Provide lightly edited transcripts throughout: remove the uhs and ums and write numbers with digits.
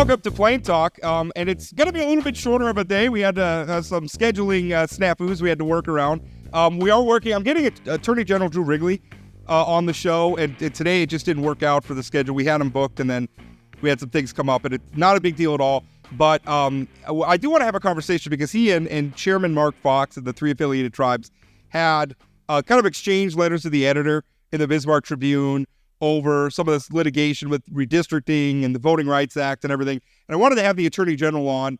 welcome to Plain Talk, and it's going to be a little bit shorter of a day. We had some scheduling snafus we had to work around. We are working. I'm getting Attorney General Drew Wrigley on the show, and today it just didn't work out for the schedule. We had him booked, and then we had some things come up, and it's not a big deal at all. But I do want to have a conversation because he and Chairman Mark Fox of the three affiliated tribes had kind of exchanged letters to the editor in the Bismarck Tribune over some of this litigation with redistricting and the Voting Rights Act and everything. And I wanted to have the Attorney General on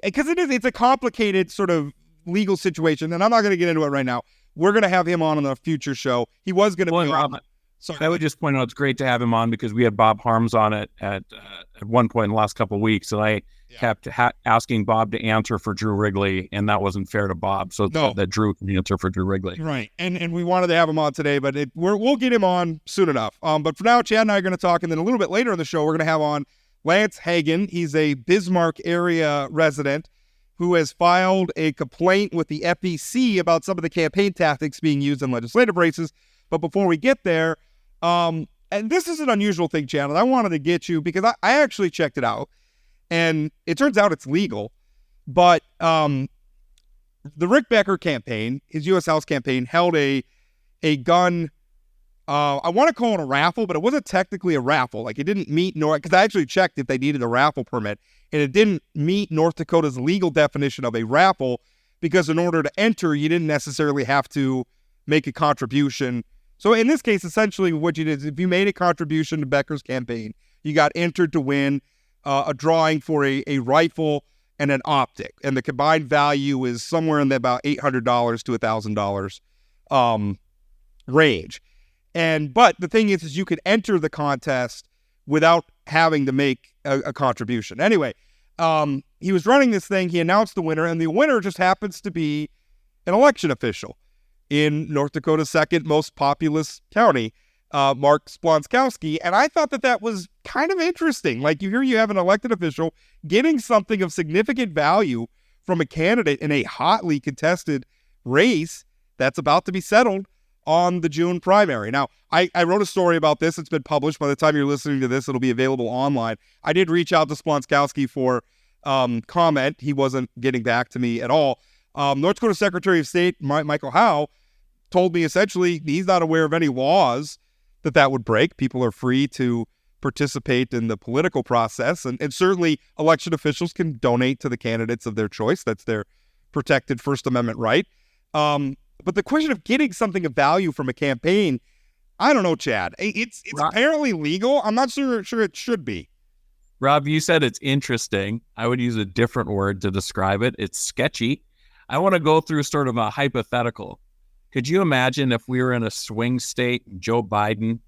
because it's a complicated sort of legal situation, and I'm not going to get into it right now. We're going to have him on a future show. He was going to be on. Sorry. I would just point out it's great to have him on because we had Bob Harms on it at one point in the last couple of weeks, and I kept asking Bob to answer for Drew Wrigley, and that wasn't fair to Bob, so that Drew can answer for Drew Wrigley. Right, and we wanted to have him on today, but we'll get him on soon enough. But for now, Chad and I are going to talk, and then a little bit later in the show, we're going to have on Lance Hagen. He's a Bismarck area resident who has filed a complaint with the FEC about some of the campaign tactics being used in legislative races. But before we get there, and this is an unusual thing, Chad, and I wanted to get you because I actually checked it out, and it turns out it's legal. But the Rick Becker campaign, his U.S. House campaign, held a gun. I want to call it a raffle, but it wasn't technically a raffle. Like, it didn't meet because I actually checked if they needed a raffle permit, and it didn't meet North Dakota's legal definition of a raffle because in order to enter, you didn't necessarily have to make a contribution. So in this case, essentially what you did is if you made a contribution to Becker's campaign, you got entered to win a drawing for a rifle and an optic. And the combined value is somewhere in the about $800 to $1,000 range. But the thing is you could enter the contest without having to make a contribution. Anyway, he was running this thing. He announced the winner, and the winner just happens to be an election official in North Dakota's second most populous county, Mark Splonskowski. And I thought that was kind of interesting. Like, you have an elected official getting something of significant value from a candidate in a hotly contested race that's about to be settled on the June primary. Now, I wrote a story about this. It's been published. By the time you're listening to this, it'll be available online. I did reach out to Splonskowski for comment. He wasn't getting back to me at all. North Dakota Secretary of State Michael Howe told me essentially he's not aware of any laws that would break. People are free to participate in the political process, and certainly election officials can donate to the candidates of their choice. That's their protected First Amendment right. But the question of getting something of value from a campaign, I don't know, Chad. It's apparently legal. I'm not sure it should be. Rob, you said it's interesting. I would use a different word to describe it. It's sketchy. I want to go through sort of a hypothetical. Could you imagine if we were in a swing state, Joe Biden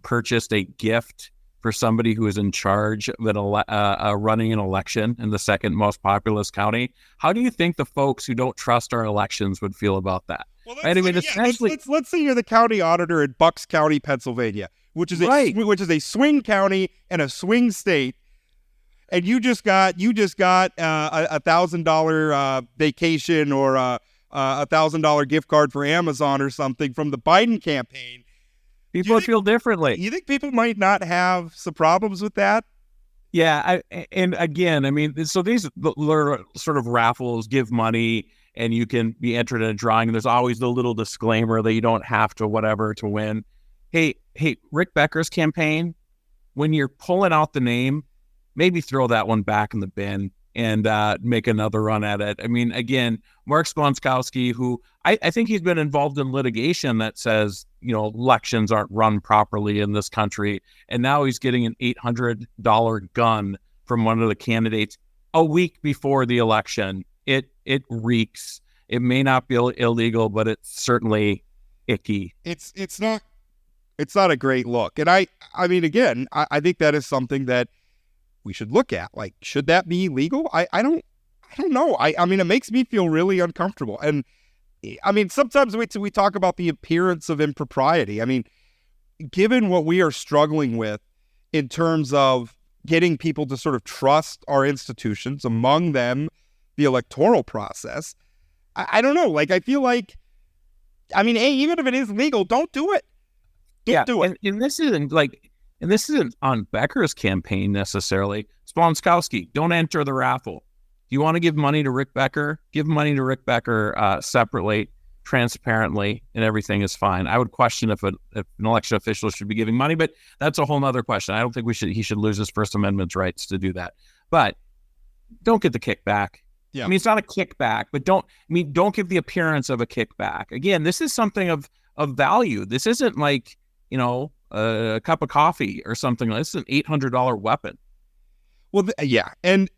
purchased a gift for somebody who is in charge of running an election in the second most populous county? How do you think the folks who don't trust our elections would feel about that? Well, let's say you're the county auditor in Bucks County, Pennsylvania, which is a swing county and a swing state. And you just got $1,000 vacation or a $1,000 gift card for Amazon or something from the Biden campaign. People would feel differently. You think people might not have some problems with that? Yeah, and again, I mean, so these sort of raffles give money, and you can be entered in a drawing. And there's always the little disclaimer that you don't have to whatever to win. Hey, Rick Becker's campaign, when you're pulling out the name, maybe throw that one back in the bin and make another run at it. I mean, again, Mark Splonskowski, who I think he's been involved in litigation that says, elections aren't run properly in this country. And now he's getting an $800 gun from one of the candidates a week before the election. It reeks. It may not be illegal, but it's certainly icky. It's not a great look. And I mean, again, I think that is something that we should look at. Like, should that be legal? I don't know. I mean, it makes me feel really uncomfortable. And I mean, sometimes we talk about the appearance of impropriety. I mean, given what we are struggling with in terms of getting people to sort of trust our institutions, among them the electoral process, I don't know. Like, I feel like, I mean, even if it is legal, don't do it. Don't do it. And this isn't like, and this isn't on Becker's campaign necessarily. Splonskowski, don't enter the raffle. Do you want to give money to Rick Becker? Give money to Rick Becker separately, transparently, and everything is fine. I would question if an election official should be giving money, but that's a whole nother question. I don't think he should lose his First Amendment rights to do that. But don't get the kickback. Yeah. I mean, it's not a kickback, but don't give the appearance of a kickback. Again, this is something of value. This isn't like, a cup of coffee or something. This is an $800 weapon. Well, yeah. And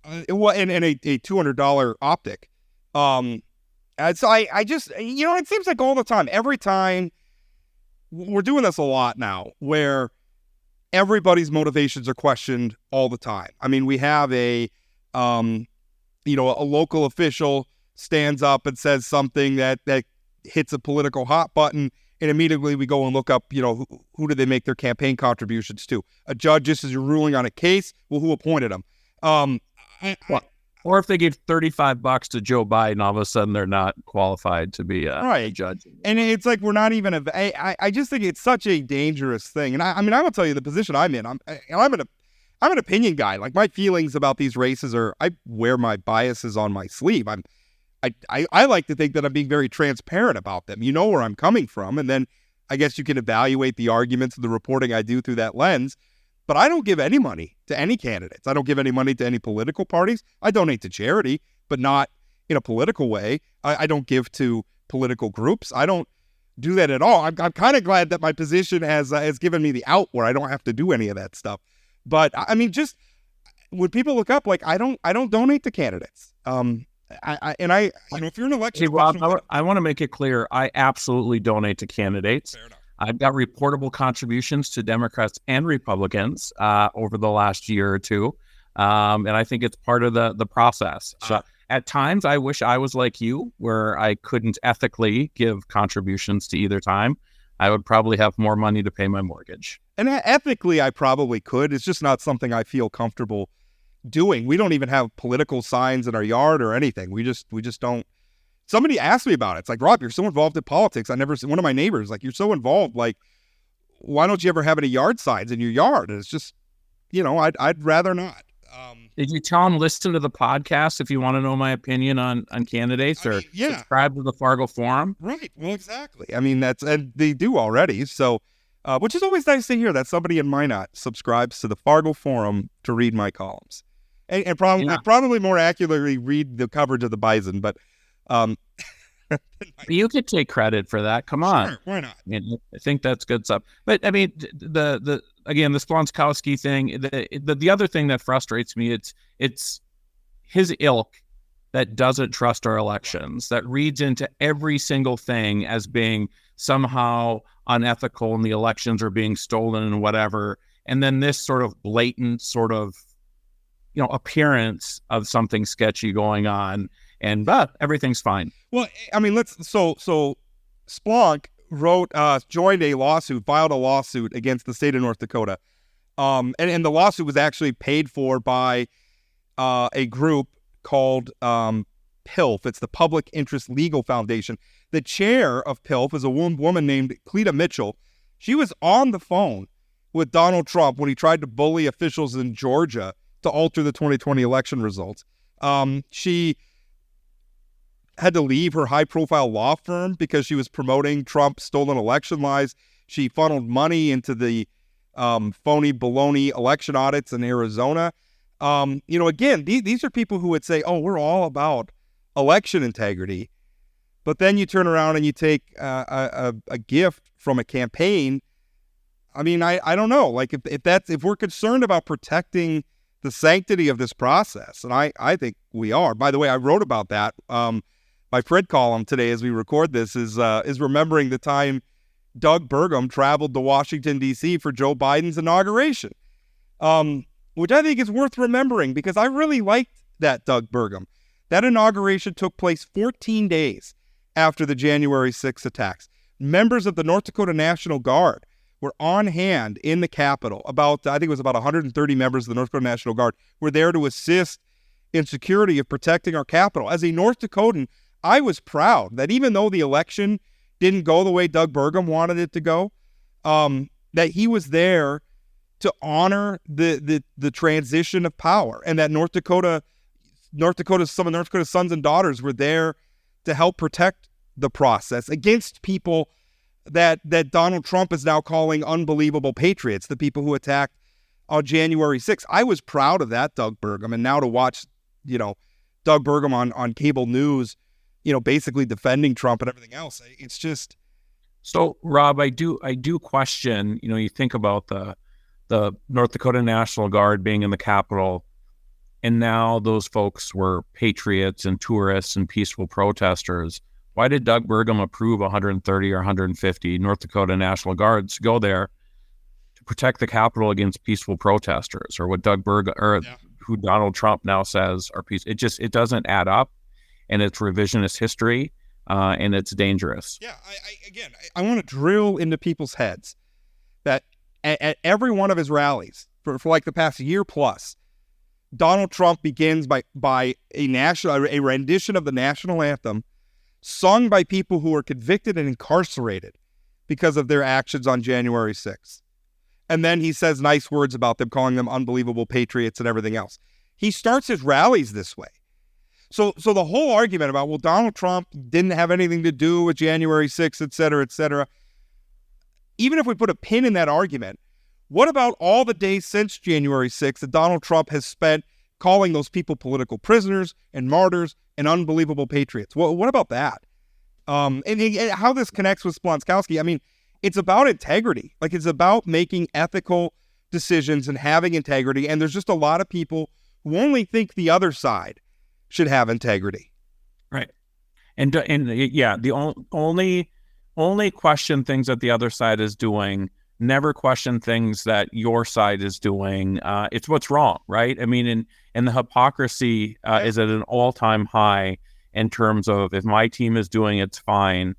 a $200 optic. So I just, it seems like all the time, every time, we're doing this a lot now, where everybody's motivations are questioned all the time. I mean, we have a local official stands up and says something that hits a political hot button, and immediately we go and look up, who did they make their campaign contributions to? A judge just is ruling on a case. Well, who appointed them? Or if they give $35 to Joe Biden, all of a sudden they're not qualified to be a judge. And it's like we're not even I just think it's such a dangerous thing. And I will tell you the position I'm in. I'm an opinion guy. Like, my feelings about these races I wear my biases on my sleeve. I like to think that I'm being very transparent about them. You know where I'm coming from, and then I guess you can evaluate the arguments and the reporting I do through that lens. But I don't give any money to any candidates. I don't give any money to any political parties. I donate to charity, but not in a political way. I don't give to political groups. I don't do that at all. I'm kind of glad that my position has given me the out where I don't have to do any of that stuff. But I mean, just when people look up, like, I don't donate to candidates. If you're an election, hey, Rob, I want to make it clear. I absolutely donate to candidates. Fair enough. I've got reportable contributions to Democrats and Republicans over the last year or two, and I think it's part of the process. At times, I wish I was like you, where I couldn't ethically give contributions to either time. I would probably have more money to pay my mortgage. And ethically, I probably could. It's just not something I feel comfortable doing. We don't even have political signs in our yard or anything. We just don't. Somebody asked me about it. It's like, Rob, you're so involved in politics. One of my neighbors, like, you're so involved. Like, why don't you ever have any yard signs in your yard? And it's just, I'd rather not. Did you tell them listen to the podcast if you want to know my opinion on candidates, or subscribe to the Fargo Forum? Right. Well, exactly. I mean, and they do already. So, which is always nice to hear that somebody in Minot subscribes to the Fargo Forum to read my columns, and probably more accurately read the coverage of the Bison. But you could take credit for that. Come on. Sure, why not? I think that's good stuff. But I mean, the Splonskowski thing, the other thing that frustrates me, it's his ilk that doesn't trust our elections, that reads into every single thing as being somehow unethical and the elections are being stolen and whatever. And then this sort of blatant sort of, appearance of something sketchy going on, but everything's fine. Well, I mean, so Splonk filed a lawsuit against the state of North Dakota. And the lawsuit was actually paid for by a group called PILF. It's the Public Interest Legal Foundation. The chair of PILF is a woman named Cleta Mitchell. She was on the phone with Donald Trump when he tried to bully officials in Georgia to alter the 2020 election results. She had to leave her high-profile law firm because she was promoting Trump's stolen election lies. She funneled money into the phony baloney election audits in Arizona. Again, these are people who would say, oh, we're all about election integrity. But then you turn around and you take a gift from a campaign. I mean, I don't know. Like, if we're concerned about protecting the sanctity of this process, and I think we are. By the way, I wrote about that. My Fred column today, as we record this, is remembering the time Doug Burgum traveled to Washington, D.C. for Joe Biden's inauguration, which I think is worth remembering because I really liked that Doug Burgum. That inauguration took place 14 days after the January 6th attacks. Members of the North Dakota National Guard were on hand in the Capitol. I think it was about 130 members of the North Dakota National Guard were there to assist in security of protecting our Capitol. As a North Dakotan, I was proud that even though the election didn't go the way Doug Burgum wanted it to go, that he was there to honor the transition of power, and that some of North Dakota's sons and daughters were there to help protect the process against people that Donald Trump is now calling unbelievable patriots, the people who attacked on January 6th. I was proud of that, Doug Burgum, and now to watch, Doug Burgum on cable news, basically defending Trump and everything else, it's just. So, Rob, I do question, you think about the North Dakota National Guard being in the Capitol, and now those folks were patriots and tourists and peaceful protesters. Why did Doug Burgum approve 130 or 150 North Dakota National Guards to go there to protect the Capitol against peaceful protesters, or what who Donald Trump now says are peace? It doesn't add up, and it's revisionist history, and it's dangerous. Yeah, I want to drill into people's heads that at every one of his rallies for like the past year plus, Donald Trump begins by a rendition of the national anthem sung by people who were convicted and incarcerated because of their actions on January 6th. And then he says nice words about them, calling them unbelievable patriots and everything else. He starts his rallies this way. So the whole argument about, well, Donald Trump didn't have anything to do with January 6th, et cetera, even if we put a pin in that argument, what about all the days since January 6th that Donald Trump has spent calling those people political prisoners and martyrs and unbelievable patriots? What about that? And how this connects with Splonskowski, I mean, it's about integrity. Like, it's about making ethical decisions and having integrity. And there's just a lot of people who only think the other side should have integrity. Right. And yeah, the only question things that the other side is doing, never question things that your side is doing. It's what's wrong, right? I mean, and the hypocrisy is at an all-time high in terms of, if my team is doing it's fine.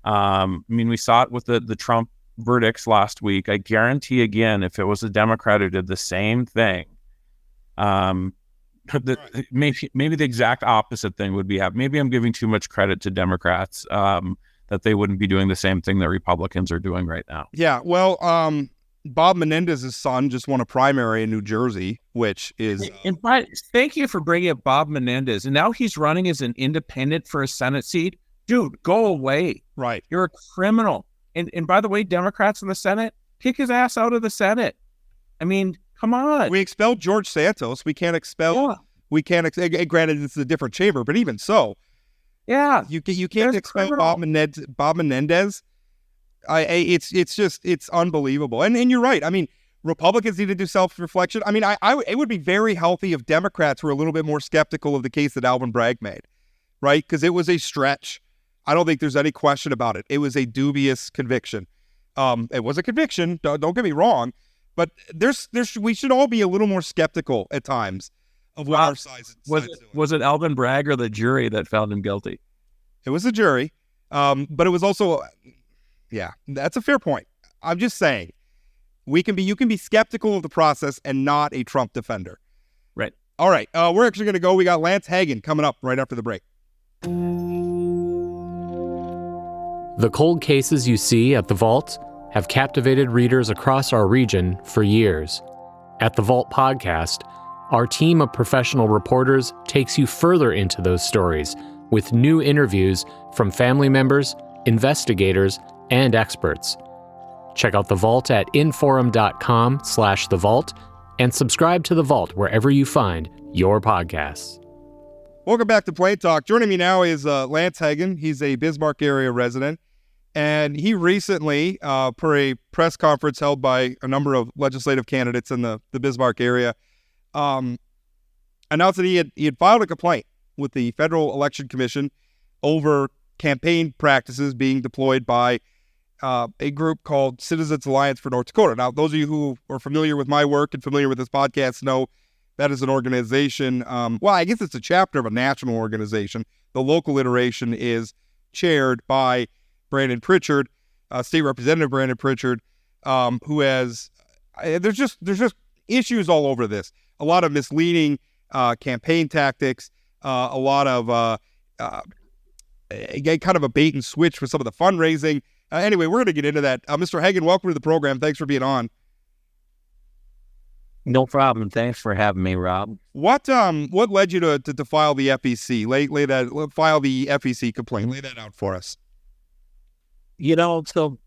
I mean, we saw it with the Trump verdicts last week. I guarantee, again, if it was a Democrat who did the same thing, maybe the exact opposite thing would be happening. Maybe I'm giving too much credit to Democrats, that they wouldn't be doing the same thing that Republicans are doing right now. Yeah, well, Bob Menendez's son just won a primary in New Jersey, which is... Thank you for bringing up Bob Menendez. And now he's running as an independent for a Senate seat. Dude, go away. Right. You're a criminal. And by the way, Democrats in the Senate, kick his ass out of the Senate. I mean, come on. We expelled George Santos. We can't expel... Yeah. We can't... Granted, it's a different chamber, but even so... Yeah, you can't expel Bob Menendez. It's unbelievable. And you're right. I mean, Republicans need to do self-reflection. I mean, it would be very healthy if Democrats were a little bit more skeptical of the case that Alvin Bragg made, right? Because it was a stretch. I don't think there's any question about it. It was a dubious conviction. It was a conviction. Don't get me wrong, but we should all be a little more skeptical at times of what our side's doing. Was it Alvin Bragg or the jury that found him guilty? It was the jury, but it was also, that's a fair point. I'm just saying, you can be skeptical of the process and not a Trump defender. Right. All right, we're actually going to go. We got Lance Hagen coming up right after the break. The cold cases you see at the Vault have captivated readers across our region for years. At the Vault podcast, our team of professional reporters takes you further into those stories with new interviews from family members, investigators, and experts. Check out The Vault at inforum.com/The Vault and subscribe to The Vault wherever you find your podcasts. Welcome back to Plain Talk. Joining me now is Lance Hagen. He's a Bismarck area resident, and he recently, per a press conference held by a number of legislative candidates in the Bismarck area, announced that he had filed a complaint with the Federal Election Commission over campaign practices being deployed by a group called Citizens Alliance for North Dakota. Now, those of you who are familiar with my work and familiar with this podcast know that is an organization. Well, I guess it's a chapter of a national organization. The local iteration is chaired by Brandon Prichard, State Representative Brandon Prichard, who has there's just issues all over this. A lot of misleading campaign tactics, a lot of kind of a bait and switch for some of the fundraising. Anyway, we're going to get into that. Mr. Hagen, welcome to the program. Thanks for being on. No problem. Thanks for having me, Rob. What led you to file the FEC? File the FEC complaint. Lay that out for us. So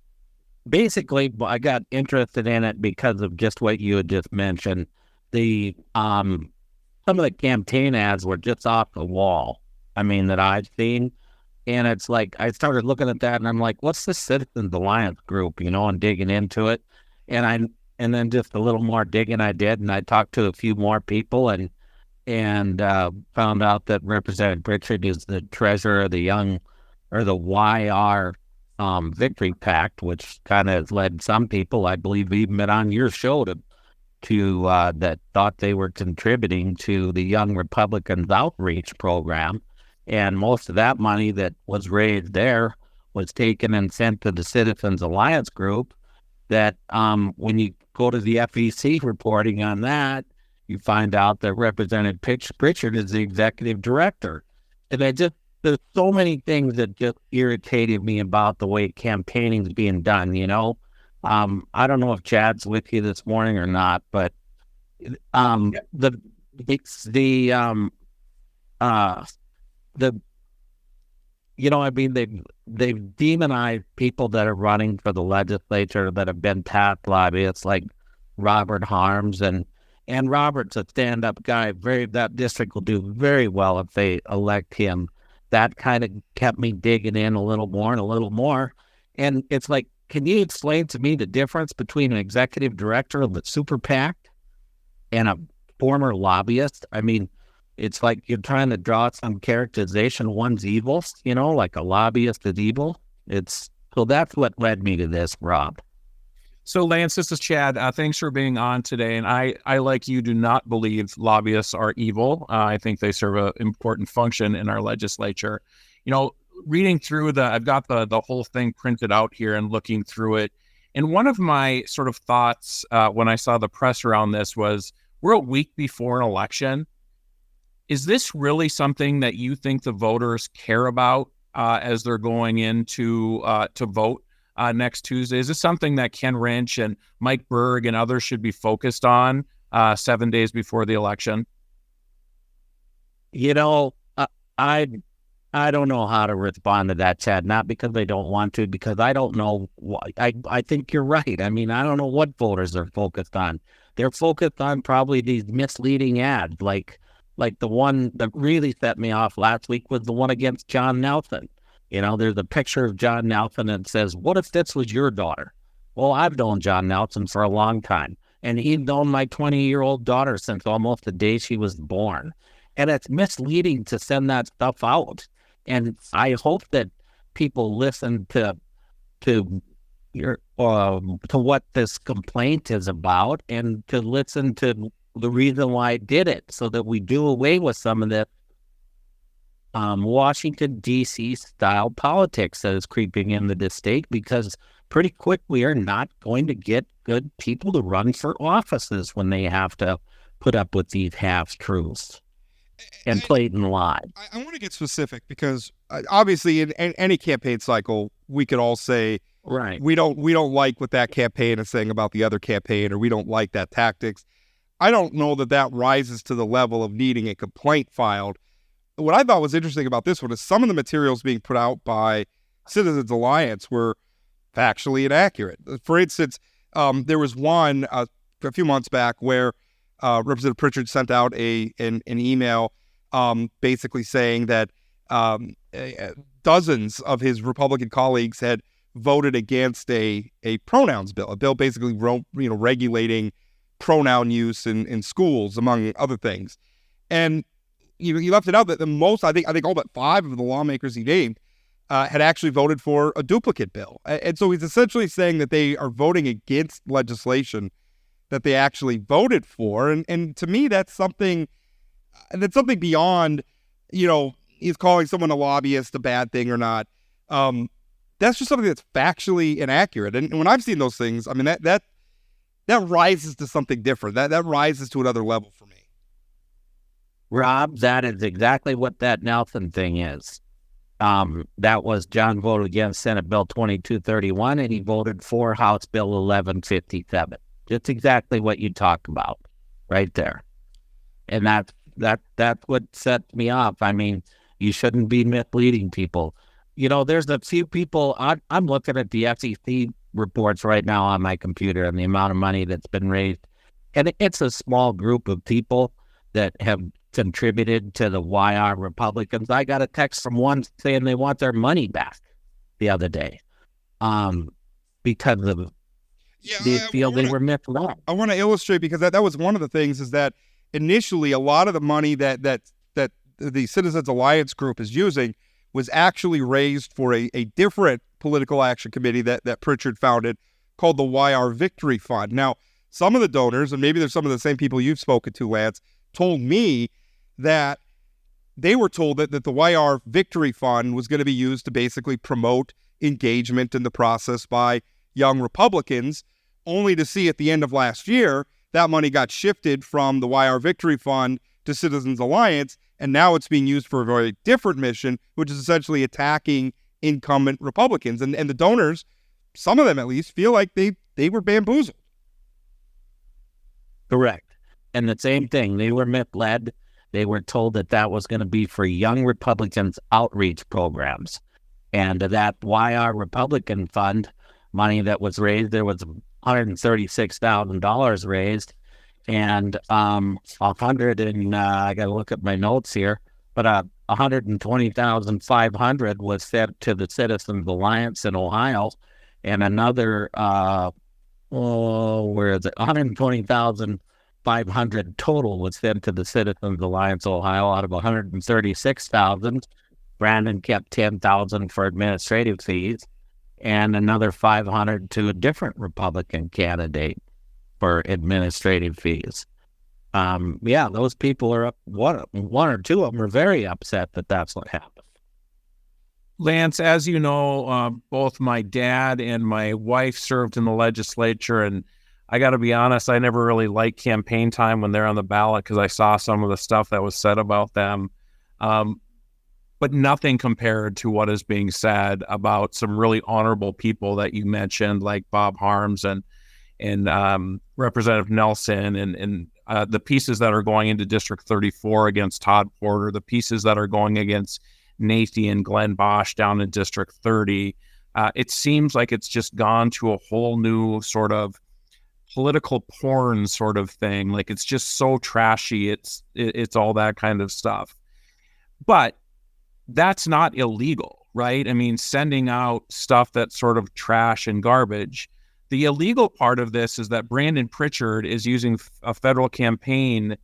basically, I got interested in it because of just what you had just mentioned. Some of the campaign ads were just off the wall. That I've seen, and it's like I started looking at that, and I'm like, "What's the Citizens Alliance group?" And digging into it, and then just a little more digging I did, and I talked to a few more people, and found out that Representative Prichard is the treasurer of the YR Victory Pact, which kind of has led some people, I believe, even been on your show to that thought they were contributing to the Young Republicans outreach program. And most of that money that was raised there was taken and sent to the Citizens Alliance group that when you go to the FEC reporting on that, you find out that Representative Prichard is the executive director. And there's so many things that just irritated me about the way campaigning is being done, I don't know if Chad's with you this morning or not, but they've demonized people that are running for the legislature that have been past lobbyists, like Robert Harms, and Robert's a stand-up guy. That district will do very well if they elect him. That kind of kept me digging in a little more and a little more. And it's like, can you explain to me the difference between an executive director of a super PAC and a former lobbyist? It's like you're trying to draw some characterization. One's evil, like a lobbyist is evil. So that's what led me to this, Rob. So, Lance, this is Chad. Thanks for being on today. And I, like you, do not believe lobbyists are evil. I think they serve an important function in our legislature. Reading through I've got the whole thing printed out here and looking through it. And one of my sort of thoughts when I saw the press around this was, we're a week before an election. Is this really something that you think the voters care about as they're going in to vote next Tuesday? Is this something that Ken Wrench and Mike Berg and others should be focused on 7 days before the election? I don't know how to respond to that, Chad. Not because they don't want to, because I don't know. I think you're right. I don't know what voters are focused on. They're focused on probably these misleading ads, like the one that really set me off last week was the one against John Nelson. There's a picture of John Nelson and it says, "What if this was your daughter?" Well, I've known John Nelson for a long time, and he's known my 20-year-old daughter since almost the day she was born. And it's misleading to send that stuff out. And I hope that people listen to what this complaint is about, and to listen to the reason why I did it, so that we do away with some of the Washington D.C. style politics that is creeping into this state, because pretty quick we are not going to get good people to run for offices when they have to put up with these half-truths and blatant lies. I want to get specific, because obviously in any campaign cycle, we could all say, right, we don't like what that campaign is saying about the other campaign, or we don't like that tactics. I don't know that rises to the level of needing a complaint filed. What I thought was interesting about this one is some of the materials being put out by Citizens Alliance were factually inaccurate. For instance, there was one a few months back where Representative Prichard sent out an email basically saying that dozens of his Republican colleagues had voted against a pronouns bill, a bill basically regulating pronoun use in schools, among other things. And he left it out that the most, I think all but 5 of the lawmakers he named had actually voted for a duplicate bill. And so he's essentially saying that they are voting against legislation that they actually voted for. And to me, that's something beyond, he's calling someone a lobbyist a bad thing or not. That's just something that's factually inaccurate. And when I've seen those things, that rises to something different. That rises to another level for me. Rob, that is exactly what that Nelson thing is. That was John voted against Senate Bill 2231, and he voted for House Bill 1157. Just exactly what you talk about. right there. And that's what sets me off. I mean, you shouldn't be misleading people. There's a few people, I'm looking at the SEC reports right now on my computer and the amount of money that's been raised. And it's a small group of people that have contributed to the YR Republicans. I got a text from one saying they want their money back the other day because of they feel they were misled. I want to illustrate, because that was one of the things, is that initially a lot of the money that the Citizens Alliance group is using was actually raised for a different political action committee that Prichard founded called the YR Victory Fund. Now, some of the donors, and maybe there's some of the same people you've spoken to, Lance, told me that they were told that the YR Victory Fund was going to be used to basically promote engagement in the process by young Republicans, only to see at the end of last year that money got shifted from the YR Victory Fund to Citizens Alliance, and now it's being used for a very different mission, which is essentially attacking incumbent Republicans. And the donors, some of them at least, feel like they were bamboozled. Correct. And the same thing, they were misled. They were told that was going to be for young Republicans' outreach programs. And that YR Republican Fund money that was raised, there was $136,000 raised, and I got to look at my notes here, but $120,500 was sent to the Citizens Alliance in Ohio, and another where is it? $120,500 total was sent to the Citizens Alliance Ohio out of $136,000. Brandon kept $10,000 for administrative fees, and another $500 to a different Republican candidate for administrative fees. Those people are up. One or two of them are very upset that that's what happened. Lance, as you know, both my dad and my wife served in the legislature, and I got to be honest, I never really liked campaign time when they're on the ballot because I saw some of the stuff that was said about them. But nothing compared to what is being said about some really honorable people that you mentioned, like Bob Harms and Representative Nelson, and the pieces that are going into District 34 against Todd Porter, the pieces that are going against Nathan and Glenn Bosch down in District 30. It seems like it's just gone to a whole new sort of political porn sort of thing. Like, it's just so trashy. It's all that kind of stuff. But that's not illegal, right? I mean, sending out stuff that's sort of trash and garbage. The illegal part of this is that Brandon Prichard is using a federal campaign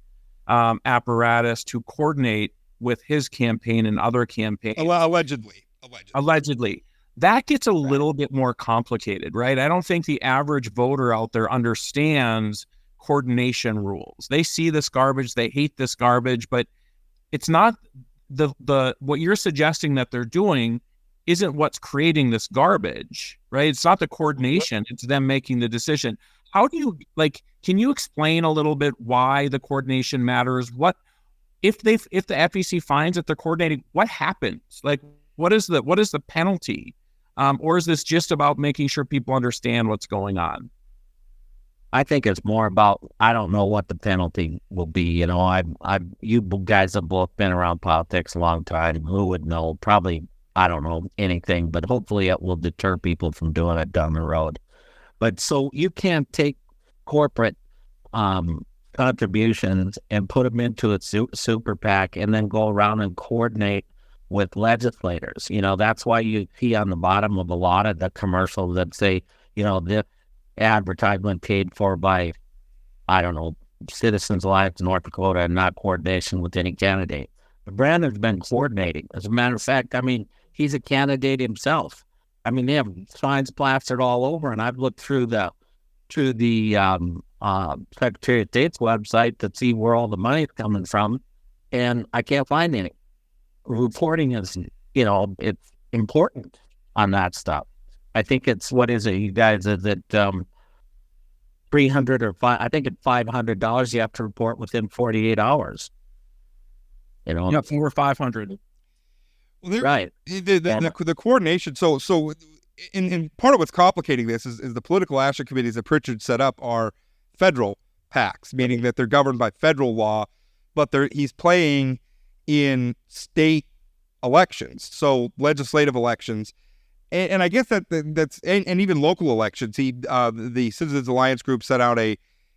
apparatus to coordinate with his campaign and other campaigns. Allegedly. That gets a little bit more complicated, right? I don't think the average voter out there understands coordination rules. They see this garbage, they hate this garbage, but it's not the what you're suggesting that they're doing isn't what's creating this garbage, right? It's not the coordination, it's them making the decision. How do you, can you explain a little bit why the coordination matters? What if the FEC finds that they're coordinating, what happens? What is the penalty? Or is this just about making sure people understand what's going on? I think it's more about, I don't know what the penalty will be. You guys have both been around politics a long time. Who would know? Probably, I don't know anything, but hopefully it will deter people from doing it down the road. But so you can't take corporate contributions and put them into a super PAC and then go around and coordinate with legislators. That's why you see on the bottom of a lot of the commercials that say, this advertisement paid for by, I don't know, Citizens Alliance North Dakota and not coordination with any candidate. But Brandon's been coordinating. As a matter of fact, he's a candidate himself. They have signs plastered all over, and I've looked through the Secretary of State's website to see where all the money is coming from, and I can't find any. Reporting is, it's important on that stuff. I think it's, what is it, you guys? Is it $300 or I think it's $500 you have to report within 48 hours. Yeah, over 500. Well, right. The coordination. So in part of what's complicating this is the political action committees that Prichard set up are federal PACs, meaning that they're governed by federal law, but he's playing in state elections, so legislative elections. And I guess that's and even local elections. The Citizens Alliance Group set out a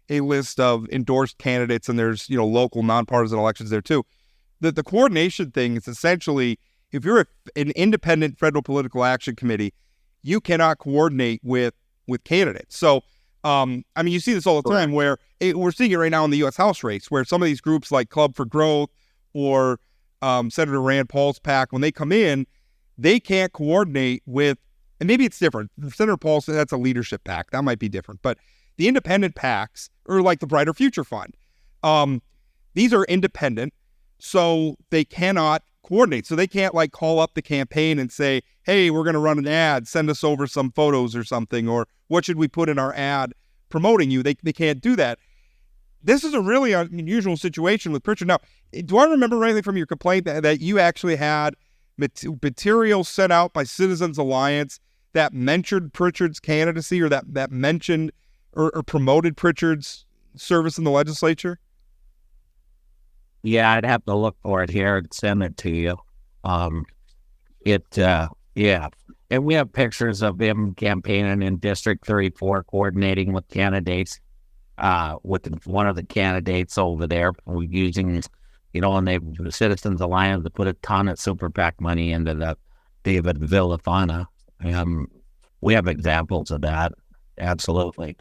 list of endorsed candidates, and there's local nonpartisan elections there too. The coordination thing is essentially, if you're an independent federal political action committee, you cannot coordinate with candidates. So you see this all the time where we're seeing it right now in the U.S. House race, where some of these groups like Club for Growth or Senator Rand Paul's PAC, when they come in, they can't coordinate with, and maybe it's different. Senator Paul said that's a leadership PAC. That might be different. But the independent PACs, or like the Brighter Future Fund, these are independent, so they cannot coordinate. So they can't call up the campaign and say, hey, we're going to run an ad, send us over some photos or something, or what should we put in our ad promoting you? They can't do that. This is a really unusual situation with Prichard. Now, do I remember rightly from your complaint that you actually had material sent out by Citizens Alliance that mentioned Prichard's candidacy, or that mentioned or promoted Prichard's service in the legislature? Yeah, I'd have to look for it here and send it to you. Yeah. And we have pictures of him campaigning in District 34, coordinating with candidates, with one of the candidates over there, using, and the Citizens Alliance to put a ton of super PAC money into the David Villafana. We have examples of that. Absolutely.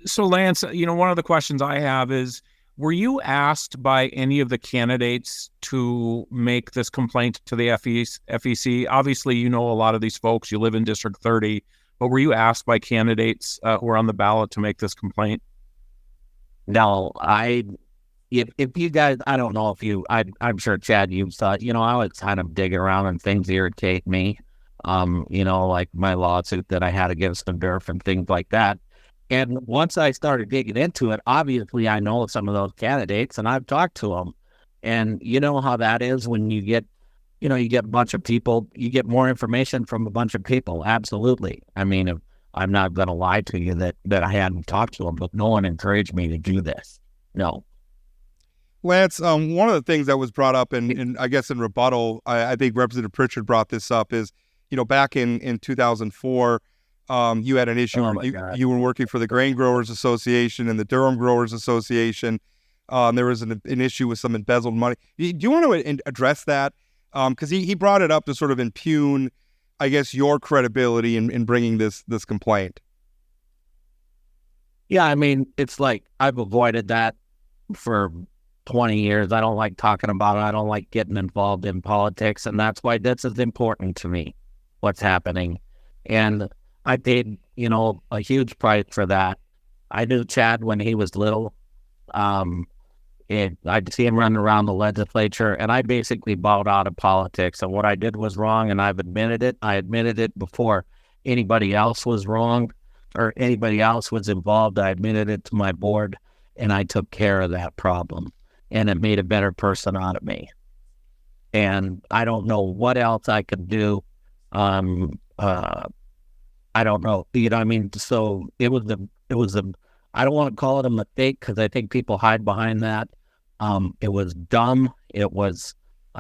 So Lance, one of the questions I have is, were you asked by any of the candidates to make this complaint to the FEC? Obviously, you know a lot of these folks. You live in District 30, but were you asked by candidates who are on the ballot to make this complaint? No, if you guys, I don't know if you, I'm sure, Chad, you've thought, I always kind of dig around and things irritate me, like my lawsuit that I had against the DERF and things like that. And once I started digging into it, obviously I know some of those candidates and I've talked to them. And you know how that is when you get a bunch of people, you get more information from a bunch of people. Absolutely. I mean, I'm not going to lie to you that I hadn't talked to them, but no one encouraged me to do this. No. Lance, one of the things that was brought up in I guess in rebuttal, I think Representative Prichard brought this up, is, back in 2004, you had an issue. You were working for the Grain Growers Association and the Durham Growers Association. There was an issue with some embezzled money. Do you want to address that? Because he brought it up to sort of impugn, I guess, your credibility in bringing this complaint. Yeah, I mean, it's like I've avoided that for 20 years. I don't like talking about it. I don't like getting involved in politics, and that's why this is important to me, what's happening. And I paid, a huge price for that. I knew Chad when he was little. I'd see him running around the legislature, and I basically bowed out of politics. And what I did was wrong, and I've admitted it. I admitted it before anybody else was wrong or anybody else was involved. I admitted it to my board, and I took care of that problem. And it made a better person out of me. And I don't know what else I could do. I don't know, so it was I don't want to call it a mistake because I think people hide behind that. It was dumb. I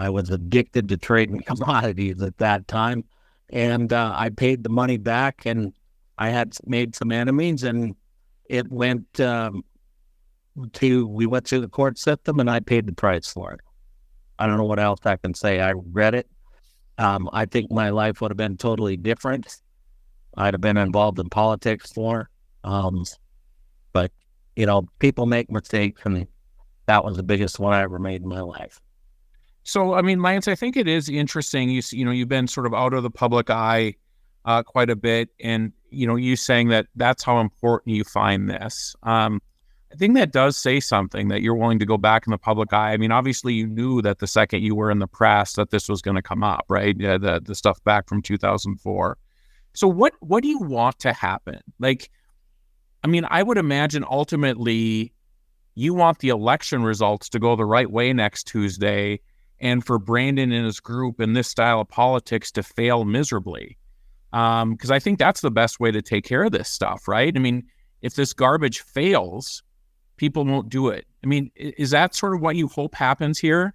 was addicted to trading commodities at that time. And I paid the money back, and I had made some enemies, and it went we went through the court system, and I paid the price for it. I don't know what else I can say. I regret it. I think my life would have been totally different. I'd have been involved in politics more. But, people make mistakes, and that was the biggest one I ever made in my life. So, Lance, I think it is interesting. You've been sort of out of the public eye quite a bit, and, you saying that that's how important you find this. I think that does say something, that you're willing to go back in the public eye. Obviously you knew that the second you were in the press that this was going to come up, right? The stuff back from 2004. So what do you want to happen? I would imagine ultimately you want the election results to go the right way next Tuesday, and for Brandon and his group in this style of politics to fail miserably. Because I think that's the best way to take care of this stuff, right? If this garbage fails, people won't do it. I mean, is that sort of what you hope happens here?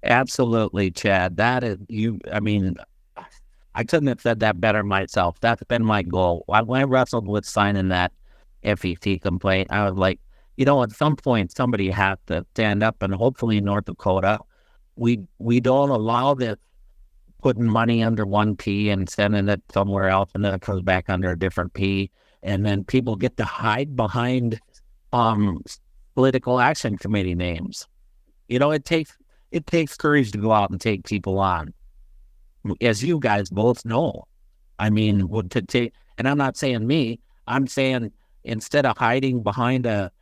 Absolutely, Chad. That is I mean, I couldn't have said that better myself. That's been my goal. When I wrestled with signing that FEC complaint, I was like, at some point somebody has to stand up, and hopefully in North Dakota, we don't allow this putting money under one P and sending it somewhere else, and then it comes back under a different P, and then people get to hide behind political action committee names. It takes courage to go out and take people on, as you guys both know. I mean, and I'm not saying me. I'm saying instead of hiding behind a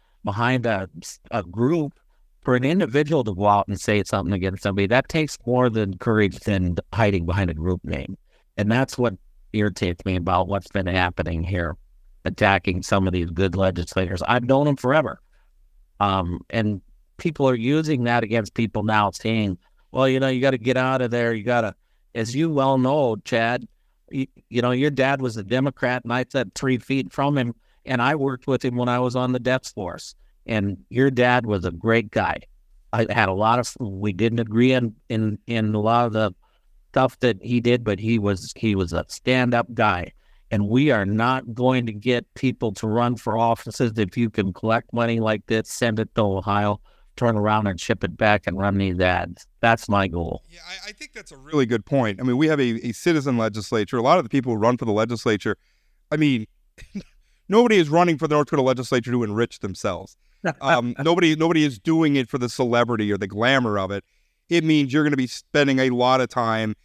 group, for an individual to go out and say something against somebody, that takes more than courage than hiding behind a group name. And that's what irritates me about what's been happening here, attacking some of these good legislators. I've known them forever. And people are using that against people now, saying, well, you got to get out of there. You got to, as you well know, Chad, your dad was a Democrat, and I sat 3 feet from him, and I worked with him when I was on the death force. And your dad was a great guy. I had we didn't agree in a lot of the stuff that he did, but he was a stand-up guy. And we are not going to get people to run for offices if you can collect money like this, send it to Ohio, turn around and ship it back and run these ads. That's my goal. Yeah, I think that's a really good point. I mean, we have a citizen legislature. A lot of the people who run for the legislature, I mean, nobody is running for the North Dakota legislature to enrich themselves. Nobody is doing it for the celebrity or the glamour of it. It means you're going to be spending a lot of time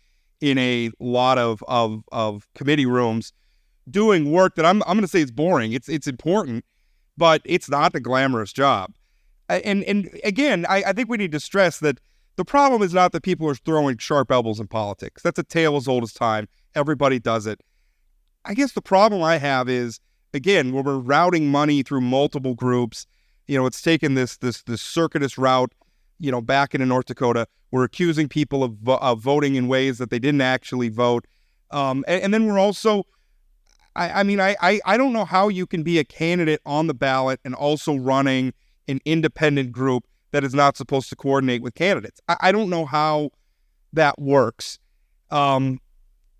in a lot of committee rooms doing work that I'm going to say is boring. It's important, but it's not a glamorous job. And again, I think we need to stress that the problem is not that people are throwing sharp elbows in politics. That's a tale as old as time. Everybody does it. I guess the problem I have is, again, when we're routing money through multiple groups, it's taken this circuitous route, back into North Dakota. We're accusing people of voting in ways that they didn't actually vote. And then we're also, I don't know how you can be a candidate on the ballot and also running an independent group that is not supposed to coordinate with candidates. I don't know how that works. And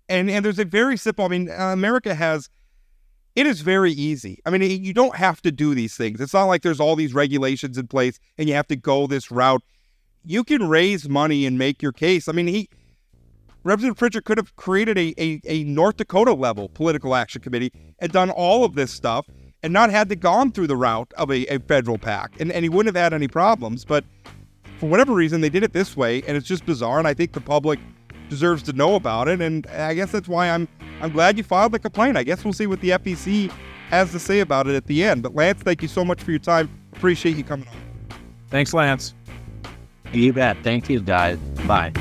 there's a very simple, America has, it is very easy. I mean, you don't have to do these things. It's not like there's all these regulations in place and you have to go this route. You can raise money and make your case. I mean, Representative Prichard could have created a North Dakota level political action committee and done all of this stuff and not had to gone through the route of a federal PAC. And he wouldn't have had any problems. But for whatever reason, they did it this way, and it's just bizarre. And I think the public deserves to know about it. And I guess that's why I'm glad you filed the complaint. I guess we'll see what the FEC has to say about it at the end. But Lance, thank you so much for your time. Appreciate you coming on. Thanks, Lance. You bet. Thank you, guys. Bye.